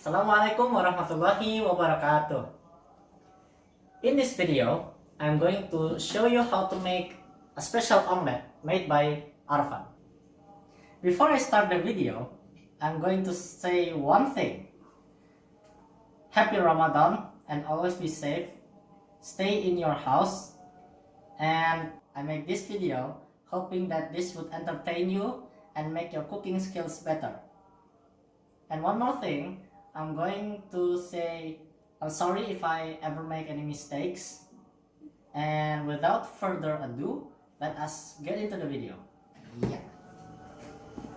Assalamualaikum warahmatullahi wabarakatuh. In this video, I'm going to show you how to make a special omelette made by Arfan. Before I start the video, I'm going to say one thing. Happy Ramadan and always be safe. Stay in your house. And I make this video hoping that this would entertain you and make your cooking skills better. And one more thing, I'm going to say I'm sorry if I ever make any mistakes. And without further ado, let us get into the video. Yeah.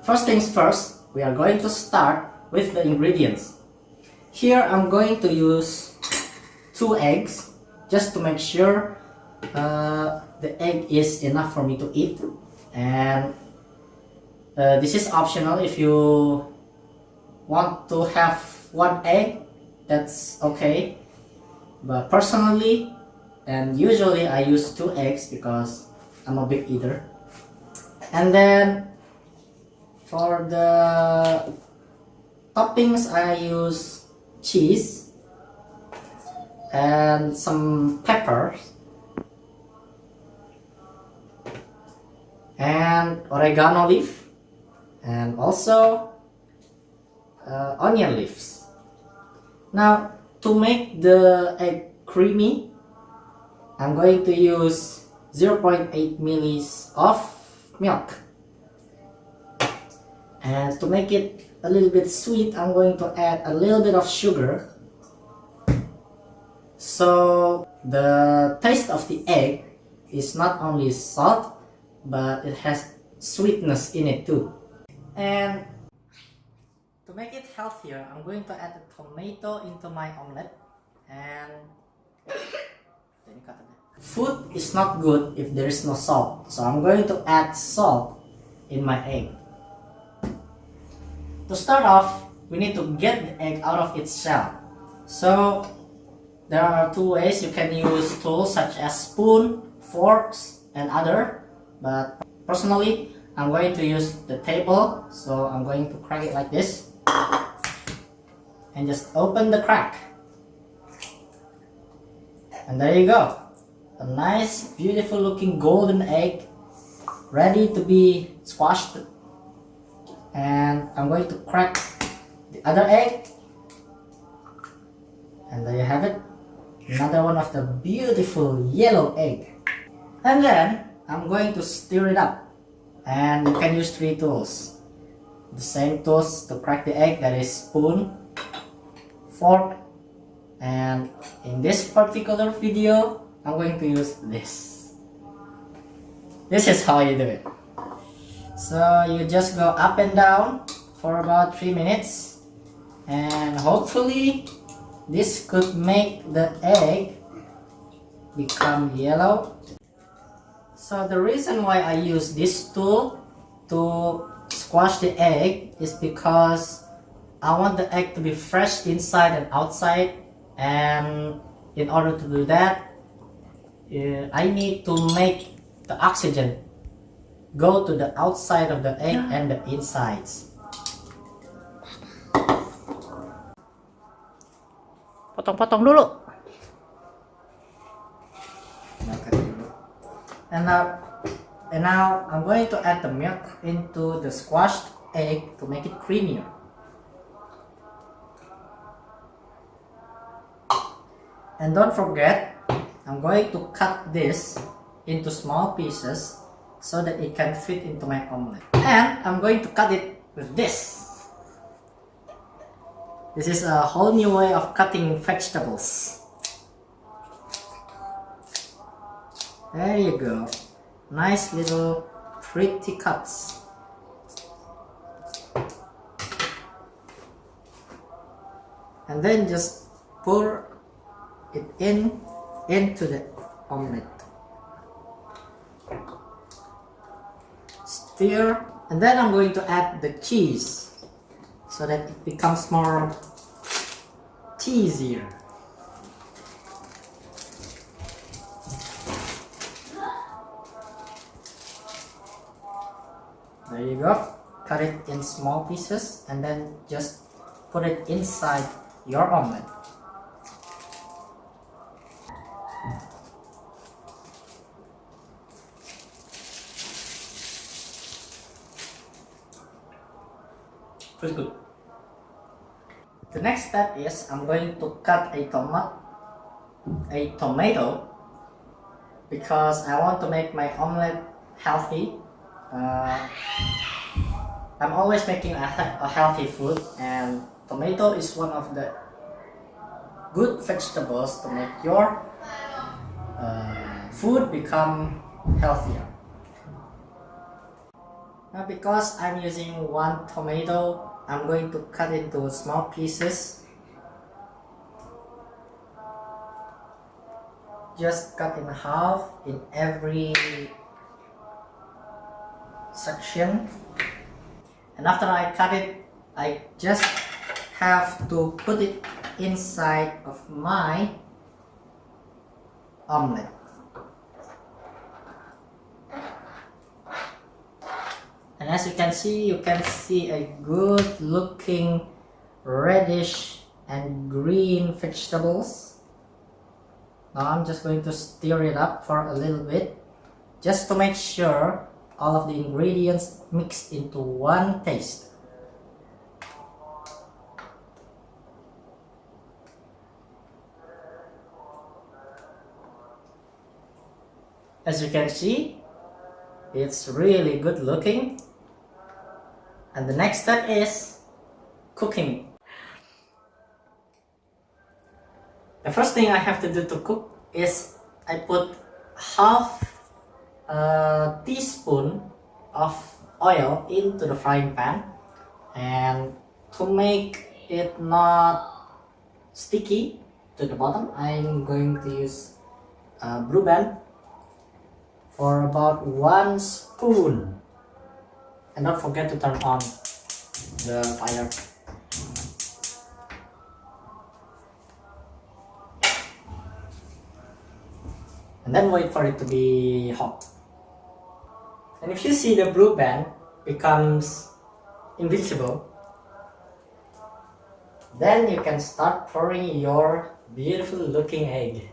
First things first, we are going to start with the ingredients. Here I'm going to use 2 eggs just to make sure the egg is enough for me to eat. And this is optional. If you want to have 1 egg, that's okay, but personally and usually I use 2 eggs because I'm a big eater. And then for the toppings, I use cheese and some peppers and oregano leaf and also onion leaves. Now, to make the egg creamy, I'm going to use 0.8 ml of milk. And to make it a little bit sweet, I'm going to add a little bit of sugar. So the taste of the egg is not only salt, but it has sweetness in it too. And to make it healthier, I'm going to add a tomato into my omelette. And food is not good if there is no salt, so I'm going to add salt in my egg. To start off, we need to get the egg out of its shell. So there are 2 ways. You can use tools such as spoon, forks, and other, but personally I'm going to use the table. So I'm going to crack it like this and just open the crack, and there you go, a nice beautiful looking golden egg ready to be squashed. And I'm going to crack the other egg, and there you have it, another one of the beautiful yellow egg. And then I'm going to stir it up, and you can use 3 tools, the same tools to crack the egg, that is spoon, fork, and in this particular video I'm going to use this. This is how you do it. So you just go up and down for about 3 minutes, and hopefully this could make the egg become yellow. So the reason why I use this tool to squash the egg is because I want the egg to be fresh inside and outside, and in order to do that, I need to make the oxygen go to the outside of the egg and the insides. Potong-potong dulu. And now I'm going to add the milk into the squashed egg to make it creamier. And don't forget, I'm going to cut this into small pieces so that it can fit into my omelette. And I'm going to cut it with this. This is a whole new way of cutting vegetables. There you go. Nice little pretty cuts. And then just pour it into the omelette. Stir, and then I'm going to add the cheese so that it becomes more cheesier. There you go. Cut it in small pieces and then just put it inside your omelette. Pretty good. The next step is I'm going to cut a tomato because I want to make my omelette healthy. I'm always making a healthy food, and tomato is one of the good vegetables to make your food become healthier. Now, because I'm using one tomato, I'm going to cut it into small pieces. Just cut in half in every section. And after I cut it, I just have to put it inside of my omelette. And as you can see a good looking reddish and green vegetables. Now I'm just going to stir it up for a little bit, just to make sure all of the ingredients mix into one taste. As you can see, it's really good looking. And the next step is cooking. The first thing I have to do to cook is I put half a teaspoon of oil into the frying pan, and to make it not sticky to the bottom, I'm going to use blue band for about 1 spoon. And don't forget to turn on the fire. And then wait for it to be hot. And if you see the blue band becomes invisible, then you can start pouring your beautiful looking egg.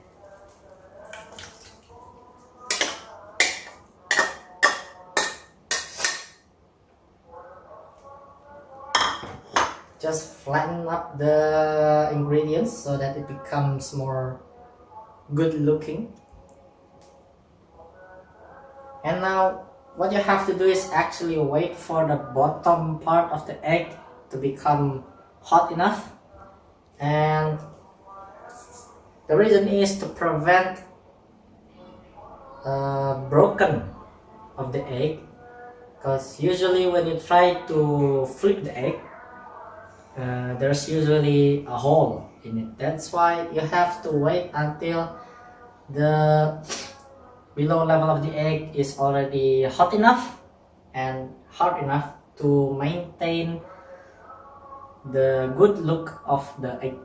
Just flatten up the ingredients so that it becomes more good looking. And now what you have to do is actually wait for the bottom part of the egg to become hot enough. And the reason is to prevent broken of the egg, because usually when you try to flip the egg, there's usually a hole in it. That's why you have to wait until the below level of the egg is already hot enough and hard enough to maintain the good look of the egg.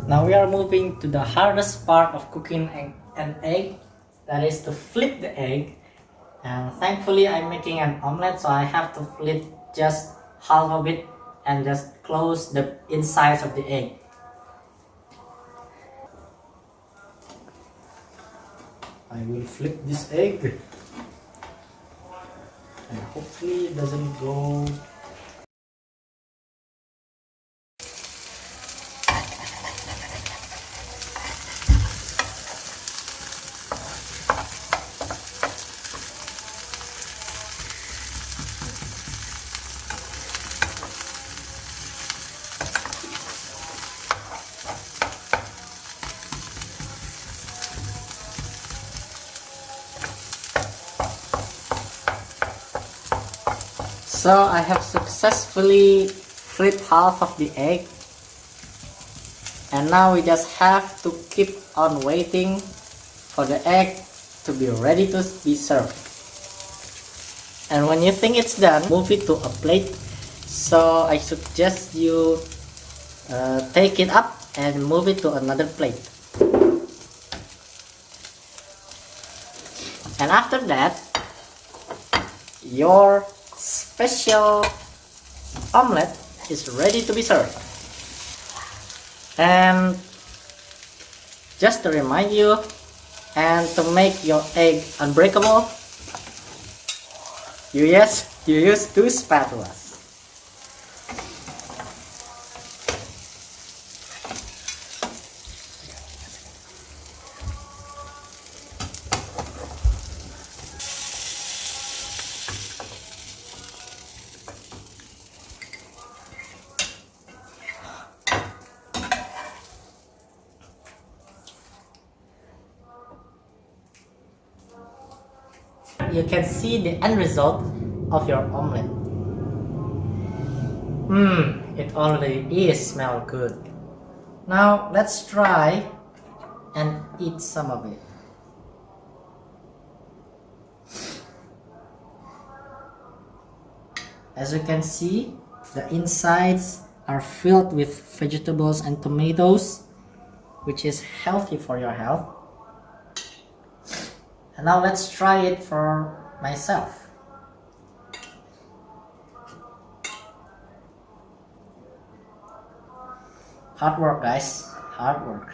Now we are moving to the hardest part of cooking an egg, that is to flip the egg. And thankfully I'm making an omelette, so I have to flip just half of it and just close the insides of the egg. I will flip this egg and hopefully it doesn't go. So I have succeeded successfully flipped half of the egg, and now we just have to keep on waiting for the egg to be ready to be served. And when you think it's done, move it to a plate. So I suggest you take it up and move it to another plate. And after that, your special omelette is ready to be served. And just to remind you, and to make your egg unbreakable, you use 2 spatulas. You can see the end result of your omelette. It already smell good. Now let's try and eat some of it. As you can see, the insides are filled with vegetables and tomatoes, which is healthy for your health. And now let's try it for myself. Hard work, guys. Hard work.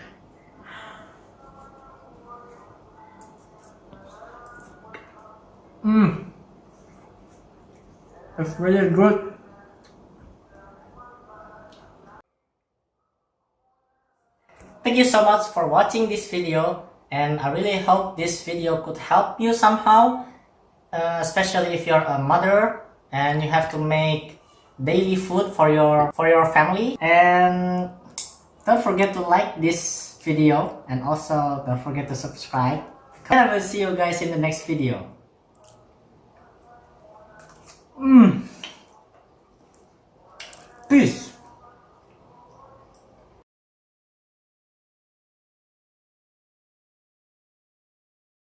It's really good. Thank you so much for watching this video, and I really hope this video could help you somehow, especially if you're a mother and you have to make daily food for your family. And don't forget to like this video, and also don't forget to subscribe. And I will see you guys in the next video.